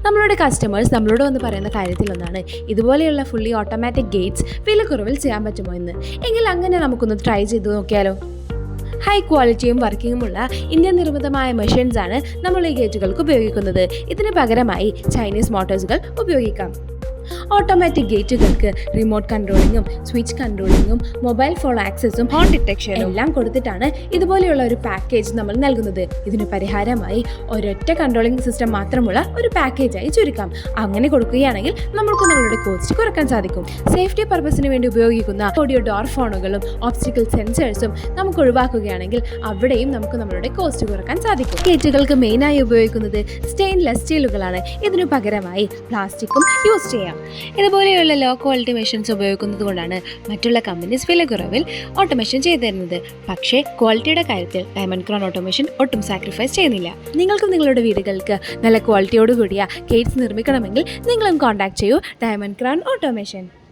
നമ്മളുടെ കസ്റ്റമേഴ്സ് നമ്മളോട് വന്ന് പറയുന്ന കാര്യത്തിലൊന്നാണ് ഇതുപോലെയുള്ള ഫുള്ളി ഓട്ടോമാറ്റിക് ഗേറ്റ്സ് വിലക്കുറവിൽ ചെയ്യാൻ പറ്റുമോ എന്ന്. എങ്കിൽ അങ്ങനെ നമുക്കൊന്ന് ട്രൈ ചെയ്ത് നോക്കിയാലോ. ഹൈ ക്വാളിറ്റിയും വർക്കിങ്ങുമുള്ള ഇന്ത്യൻ നിർമ്മിതമായ മെഷീൻസാണ് നമ്മൾ ഈ ഗേറ്റുകൾക്ക് ഉപയോഗിക്കുന്നത്. ഇതിന് പകരമായി ചൈനീസ് മോട്ടോഴ്സുകൾ ഉപയോഗിക്കാം. ഓട്ടോമാറ്റിക് ഗേറ്റുകൾക്ക് റിമോട്ട് കൺട്രോളിങ്ങും സ്വിച്ച് കൺട്രോളിങ്ങും മൊബൈൽ ഫോൺ ആക്സസും ഹോൺ ഡിറ്റക്ഷനും എല്ലാം കൊടുത്തിട്ടാണ് ഇതുപോലെയുള്ള ഒരു പാക്കേജ് നമ്മൾ നൽകുന്നത്. ഇതിന് പരിഹാരമായി ഒരൊറ്റ കൺട്രോളിംഗ് സിസ്റ്റം മാത്രമുള്ള ഒരു പാക്കേജായി ചുരുക്കാം. അങ്ങനെ കൊടുക്കുകയാണെങ്കിൽ നമുക്ക് നമ്മളുടെ കോസ്റ്റ് കുറയ്ക്കാൻ സാധിക്കും. സേഫ്റ്റി പർപ്പസിന് വേണ്ടി ഉപയോഗിക്കുന്ന ഓഡിയോ ഡോർ ഫോണുകളും ഓബ്സ്റ്റിക്കൽ സെൻസേഴ്സും നമുക്ക് ഒഴിവാക്കുകയാണെങ്കിൽ അവിടെയും നമുക്ക് നമ്മളുടെ കോസ്റ്റ് കുറയ്ക്കാൻ സാധിക്കും. ഗേറ്റുകൾക്ക് മെയിനായി ഉപയോഗിക്കുന്നത് സ്റ്റെയിൻലെസ് സ്റ്റീലുകളാണ്. ഇതിനു പകരമായി പ്ലാസ്റ്റിക്കും യൂസ് ചെയ്യാം. ഇതുപോലെയുള്ള ലോ ക്വാളിറ്റി മെഷീൻസ് ഉപയോഗിക്കുന്നത് കൊണ്ടാണ് മറ്റുള്ള കമ്പനീസ് വില കുറവിൽ ഓട്ടോമേഷൻ ചെയ്തു തരുന്നത്. പക്ഷേ ക്വാളിറ്റിയുടെ കാര്യത്തിൽ ഡയമണ്ട് ക്രൗൺ ഓട്ടോമേഷൻ ഒട്ടും സാക്രിഫൈസ് ചെയ്യുന്നില്ല. നിങ്ങൾക്കും നിങ്ങളുടെ വീടുകൾക്ക് നല്ല ക്വാളിറ്റിയോടുകൂടിയ ഗേറ്റ്സ് നിർമ്മിക്കണമെങ്കിൽ നിങ്ങളും കോൺടാക്ട് ചെയ്യൂ ഡയമണ്ട് ക്രൗൺ ഓട്ടോമേഷൻ.